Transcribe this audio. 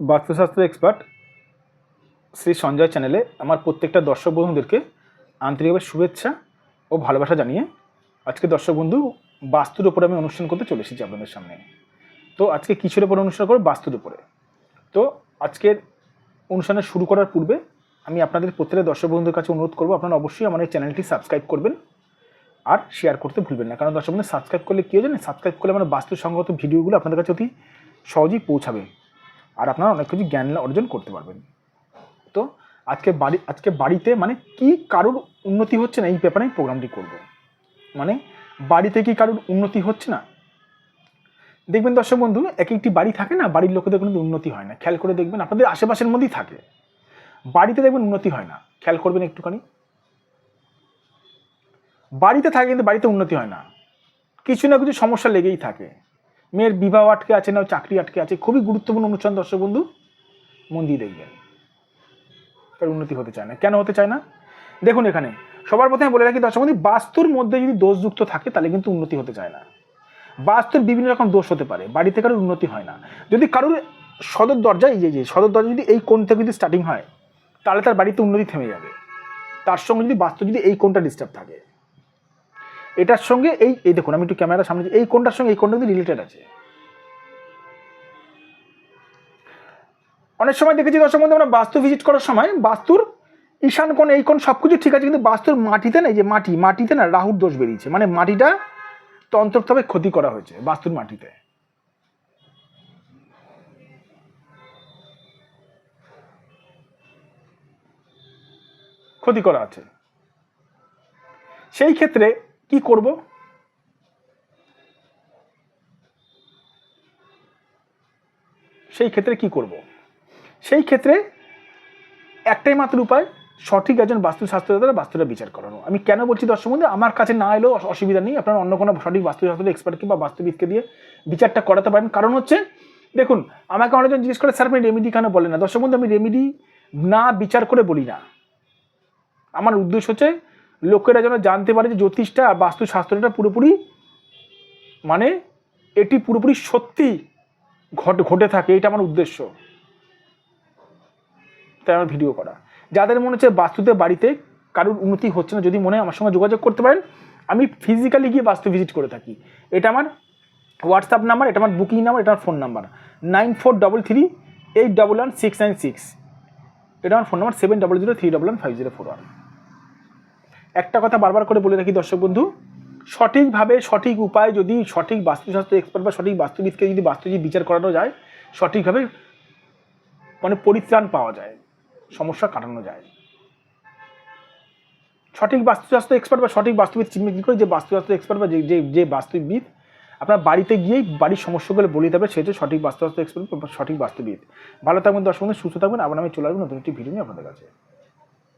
বাস্তুশাস্ত্র এক্সপার্ট শ্রী সঞ্জয় চ্যানেলে আমার প্রত্যেকটা দর্শক বন্ধুদেরকে আন্তরিকভাবে শুভেচ্ছা ও ভালোবাসা জানিয়ে আজকে দর্শক বন্ধু বাস্তুর উপরে আমি অনুষ্ঠান করতে চলে এসেছি আপনাদের সামনে। তো আজকে কিসের উপরে অনুষ্ঠান করব? বাস্তুর উপরে। তো আজকের অনুষ্ঠানে শুরু করার পূর্বে আমি আপনাদের প্রত্যেকটা দর্শক বন্ধুদের কাছে অনুরোধ করবো, আপনারা অবশ্যই আমার এই চ্যানেলটি সাবস্ক্রাইব করবেন আর শেয়ার করতে ভুলবেন না। কারণ দর্শক বন্ধু সাবস্ক্রাইব করলে কী জানেন, সাবস্ক্রাইব করলে আমার বাস্তুসংগত ভিডিওগুলো আপনাদের কাছে অতি সহজেই পৌঁছাবে আর আপনারা অনেক কিছু জ্ঞান অর্জন করতে পারবেন। তো আজকে বাড়িতে মানে কি কারোর উন্নতি হচ্ছে না এই ব্যাপারে আমি প্রোগ্রামটি করব। মানে বাড়িতে কি কারোর উন্নতি হচ্ছে না? দেখবেন দর্শক বন্ধু, এক একটি বাড়ি থাকে না, বাড়ির লোকেদের কোনো উন্নতি হয় না। খেয়াল করে দেখবেন, আপনাদের আশেপাশের মধ্যেই থাকে, বাড়িতে দেখবেন উন্নতি হয় না। খেয়াল করবেন একটুখানি, বাড়িতে থাকে কিন্তু বাড়িতে উন্নতি হয় না, কিছু না কিছু সমস্যা লেগেই থাকে। মেয়ের বিবাহ আটকে আছে, না চাকরি আটকে আছে। খুবই গুরুত্বপূর্ণ অনুষ্ঠান দর্শক বন্ধু, মন দিয়ে দেখবেন। তার উন্নতি হতে চায় না। কেন হতে চায় না? দেখুন, এখানে সবার প্রথমে বলে রাখি দর্শক বন্ধু, বাস্তুর মধ্যে যদি দোষযুক্ত থাকে তাহলে কিন্তু উন্নতি হতে চায় না। বাস্তুর বিভিন্ন রকম দোষ হতে পারে, বাড়িতে কারোর উন্নতি হয় না। যদি কারোর সদর দরজা, এই যে সদর দরজা যদি এই কোণ থেকে যদি স্টার্টিং হয় তাহলে তার বাড়িতে উন্নতি থেমে যাবে। তার সঙ্গে যদি বাস্তু যদি এই কোণটা ডিস্টার্ব থাকে, এটার সঙ্গে এই দেখুন, আমি একটু ক্যামেরার সামনে, এই কোণটার সঙ্গে এই কোণটা কিন্তু রিলেটেড আছে। অনেক সময় দেখেছি দর্শক বন্ধু, আমরা বাস্তু ভিজিট করার সময় বাস্তুর ঈশান কোণ, এই কোণ সব কিছু ঠিক আছে, কিন্তু বাস্তুর মাটিতে না, এই যে মাটিতে না রাহুর দোষ বেরিয়েছে। মানে মাটিটা তন্ত্রভাবে ক্ষতি করা হয়েছে বাস্তুর মাটিতে। ক্ষতি করা আছে। সেই ক্ষেত্রে কি করব? সেই ক্ষেত্রে একটাই মাত্র উপায়, সঠিক একজন বাস্তুশাস্ত্রের দ্বারা বাস্তুটা বিচার করানো। আমি কেন বলছি দর্শক বন্ধু, আমার কাছে না এলেও অসুবিধা নেই, আপনারা অন্য কোনো সঠিক বাস্তুশাস্ত্রের এক্সপার্টকে বা বাস্তুবিদকে দিয়ে বিচারটা করাতে পারেন। কারণ হচ্ছে দেখুন, আমাকে অনেকজন জিজ্ঞেস করে, স্যার আপনি রেমেডি কেন বলেন না? দর্শক বন্ধু, আমি রেমেডি না বিচার করে বলি না। আমার উদ্দেশ্য হচ্ছে লোকেরা যেন জানতে পারে যে জ্যোতিষটা আর বাস্তুশাস্ত্রটা পুরোপুরি মানে এটি পুরোপুরি সত্যি ঘটে থাকে, এটা আমার উদ্দেশ্য। তাই আমার ভিডিও করা। যাদের মনে হচ্ছে বাস্তুতে বাড়িতে কারোর উন্নতি হচ্ছে না, যদি মনে হয় আমার সঙ্গে যোগাযোগ করতে পারেন। আমি ফিজিক্যালি গিয়ে বাস্তু ভিজিট করে থাকি। এটা আমার হোয়াটসঅ্যাপ নাম্বার, এটা আমার বুকিং নাম্বার, এটা আমার ফোন নাম্বার 9433811696। এটা আমার ফোন নাম্বার 7003115041। একটা কথা বারবার করে বলে রাখি দর্শক বন্ধু, সঠিকভাবে সঠিক উপায় যদি সঠিক বাস্তুশাস্ত্র এক্সপার্ট বা সঠিক বাস্তুবিদকে যদি বিচার করানো যায়, সঠিকভাবে মানে পরিত্রাণ পাওয়া যায়, সমস্যা কাটানো যায়। সঠিক বাস্তুশাস্ত্র এক্সপার্ট বা সঠিক বাস্তুবিদ চিহ্নিত করে, যে বাস্তুশাস্ত্র এক্সপার্ট বা যে বাস্তুবিদ আপনার বাড়িতে গিয়েই বাড়ির সমস্যাগুলো বলে দেবে, সে হচ্ছে সঠিক বাস্তুশাস্ত্র এক্সপার্ট বা সঠিক বাস্তুবিদ। ভালো থাকবেন দর্শক বন্ধু, সুস্থ থাকবেন। আবার আমি চলে আসবো নতুন একটি ভিডিও নিয়ে আপনাদের কাছে।